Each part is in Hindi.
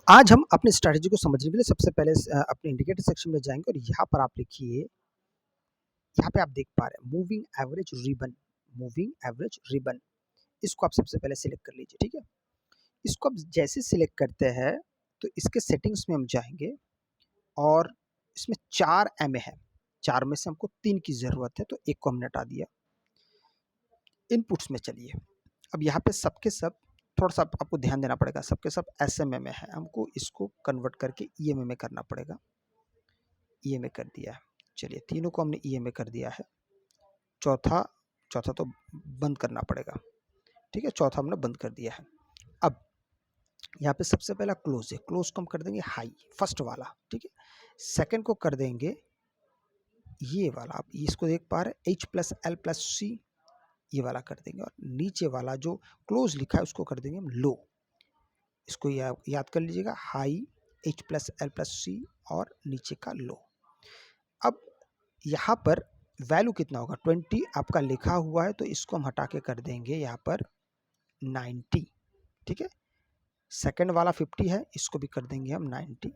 आज हम अपनी स्ट्रैटेजी को समझने के लिए सबसे पहले अपने इंडिकेटर सेक्शन में जाएँगे और यहाँ पर आप लिखिए, यहाँ पे आप देख पा रहे हैं मूविंग एवरेज रिबन। इसको आप सबसे पहले सिलेक्ट कर लीजिए, ठीक है? इसको आप जैसे सिलेक्ट करते हैं, तो इसके सेटिंग्स में हम जाएँगे और इसमें 4 एमए है। 4 में से हमको 3 की ज़रूरत है, तो 1 को हमने हटा दिया। इनपुट्स में चलिए, अब यहाँ पे सब के सब थोड़ा-सा आपको ध्यान देना पड़ेगा, सब के सब एसएमए में है, हमको इसको कन्वर्ट करके ईएमए में करना पड़ेगा। ईएमए कर दिया है। चलिए तीनों को हमने ईएमए कर दिया है। चौथा चौथा तो बंद करना पड़ेगा, ठीक है? चौथा हमने बंद कर दिया है। अब यहाँ पे सबसे पहला क्लोज़ है, क्लोज़ को हम कर देंगे हाई, फर्स्ट वाला, ठीक है? सेकंड को कर देंगे ये वाला, आप इसको देख पा रहे हैं H+L+C, ये वाला कर देंगे और नीचे वाला जो क्लोज़ लिखा है उसको कर देंगे हम लो। इसको याद कर लीजिएगा, हाई H+L+C और नीचे का लो। अब यहाँ पर वैल्यू कितना होगा, 20 आपका लिखा हुआ है, तो इसको हम हटा के कर देंगे यहाँ पर 90, ठीक है? सेकंड वाला 50 है, इसको भी कर देंगे हम 90।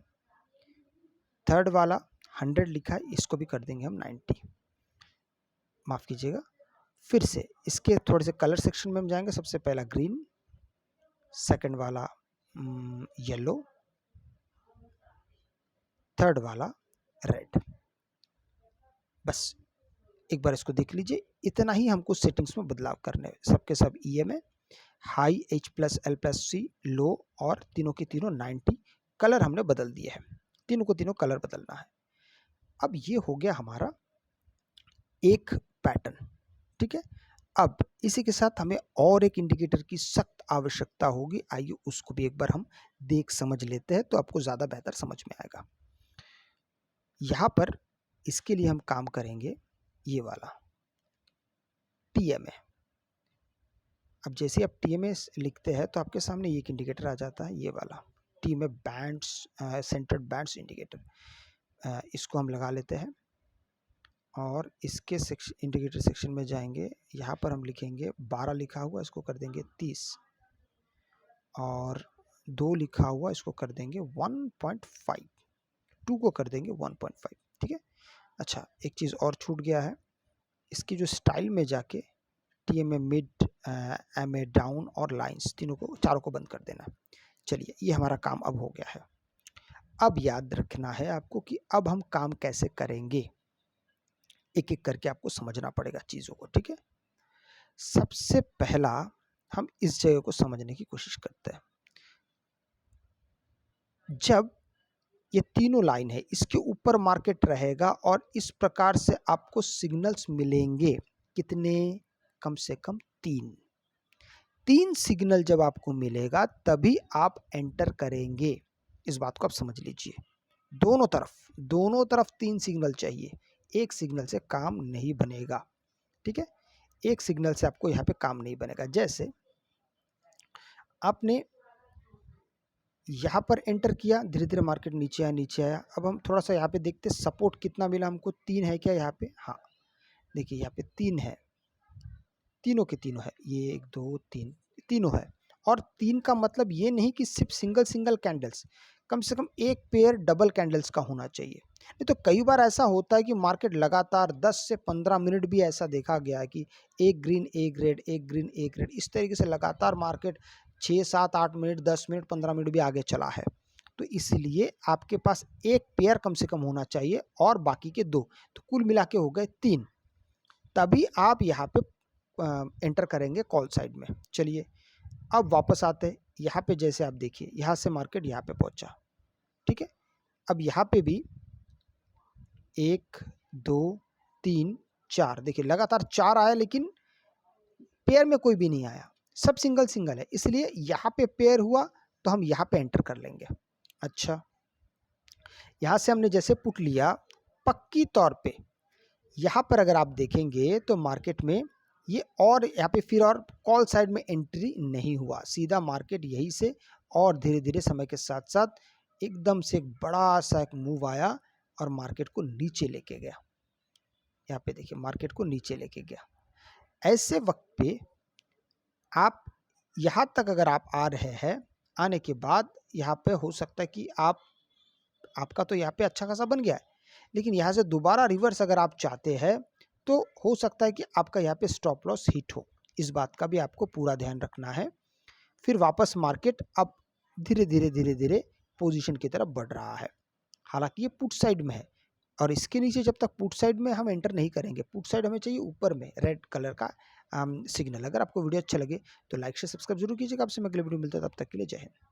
थर्ड वाला 100 लिखा है, इसको भी कर देंगे हम 90। माफ़ कीजिएगा, फिर से इसके थोड़े से कलर सेक्शन में हम जाएंगे। सबसे पहला ग्रीन, सेकंड वाला येलो, थर्ड वाला रेड। बस एक बार इसको देख लीजिए, इतना ही हमको सेटिंग्स में बदलाव करने हैं। सबके सब ईएमए, हाई H+L+C, लो और तीनों के तीनों 90। कलर हमने बदल दिए हैं, तीनों को तीनों कलर बदलना है। अब ये हो गया हमारा एक पैटर्न, ठीक है? अब इसी के साथ हमें और एक इंडिकेटर की सख्त आवश्यकता होगी। आइए उसको भी एक बार हम देख समझ लेते हैं, तो आपको ज़्यादा बेहतर समझ में आएगा। यहाँ पर इसके लिए हम काम करेंगे ये वाला टीएमए। अब जैसे आप टीएमए लिखते हैं तो आपके सामने एक इंडिकेटर आ जाता है, ये वाला TMA bands, centred bands indicator. इसको हम लगा लेते हैं और इसके इंडिकेटर सेक्शन में जाएंगे। यहाँ पर हम लिखेंगे 12 लिखा हुआ, इसको कर देंगे 30 और 2 लिखा हुआ, इसको कर देंगे 1.5, 2 को कर देंगे 1.5, ठीक है? अच्छा, एक चीज़ और छूट गया है, इसकी जो स्टाइल में जाके टीएमए मिड, एमए डाउन और लाइंस चारों को बंद कर देना। चलिए ये हमारा काम अब हो गया है। अब याद रखना है आपको कि अब हम काम कैसे करेंगे, एक एक करके आपको समझना पड़ेगा चीज़ों को, ठीक है? सबसे पहला हम इस जगह को समझने की कोशिश करते हैं। जब ये तीनों लाइन है, इसके ऊपर मार्केट रहेगा और इस प्रकार से आपको सिग्नल्स मिलेंगे, कितने? कम से कम 3 सिग्नल जब आपको मिलेगा तभी आप एंटर करेंगे। इस बात को आप समझ लीजिए, दोनों तरफ 3 सिग्नल चाहिए, एक सिग्नल से काम नहीं बनेगा, ठीक है? एक सिग्नल से आपको यहाँ पे काम नहीं बनेगा। जैसे आपने यहाँ पर एंटर किया, धीरे धीरे मार्केट नीचे आया। अब हम थोड़ा सा यहाँ पे देखते सपोर्ट कितना मिला हमको, 3 है क्या यहाँ पे? हाँ, देखिए यहाँ पे 3 है, तीनों के तीनों है, ये 1 2 3 तीनों है। और 3 का मतलब ये नहीं कि सिर्फ सिंगल कैंडल्स, कम से कम एक पेयर डबल कैंडल्स का होना चाहिए। नहीं तो कई बार ऐसा होता है कि मार्केट लगातार 10 से 15 मिनट भी ऐसा देखा गया है कि एक ग्रीन एक रेड, एक ग्रीन एक रेड, इस तरीके से लगातार मार्केट 6 7 8 मिनट, 10 मिनट, 15 मिनट भी आगे चला है। तो इसलिए आपके पास एक पेयर कम से कम होना चाहिए और बाकी के 2, तो कुल मिला के हो गए 3। तभी आप यहाँ पे एंटर करेंगे कॉल साइड में। चलिए अब वापस आते हैं यहाँ पे। जैसे आप देखिए यहाँ से मार्केट यहाँ पे पहुँचा, ठीक है? अब यहाँ पे भी 1 2 3 4, देखिए लगातार 4 आया, लेकिन पेयर में कोई भी नहीं आया, सब सिंगल है, इसलिए यहाँ पे पेयर हुआ तो हम यहाँ पे एंटर कर लेंगे। अच्छा, यहाँ से हमने जैसे पुट लिया, पक्की तौर पे यहाँ पर अगर आप देखेंगे तो मार्केट में ये और यहाँ पे फिर और कॉल साइड में एंट्री नहीं हुआ, सीधा मार्केट यहीं से और धीरे धीरे समय के साथ साथ एकदम से एक बड़ा सा एक मूव आया और मार्केट को नीचे लेके गया। यहाँ पे देखिए मार्केट को नीचे लेके गया। ऐसे वक्त पे आप यहाँ तक अगर आप आ रहे हैं, आने के बाद यहाँ पे हो सकता है कि आपका तो यहाँ पे अच्छा खासा बन गया है, लेकिन यहाँ से दोबारा रिवर्स अगर आप चाहते हैं तो हो सकता है कि आपका यहाँ पे स्टॉप लॉस हिट हो। इस बात का भी आपको पूरा ध्यान रखना है। फिर वापस मार्केट अब धीरे धीरे धीरे धीरे पोजीशन की तरफ बढ़ रहा है। हालांकि ये पुट साइड में है और इसके नीचे जब तक पुट साइड में हम एंटर नहीं करेंगे, पुट साइड हमें चाहिए ऊपर में रेड कलर का सिग्नल। अगर आपको वीडियो अच्छा लगे तो लाइक से सब्सक्राइब जरूर कीजिएगा। आपसे मैं अगले वीडियो मिलता है, तब तक के लिए जय हिंद।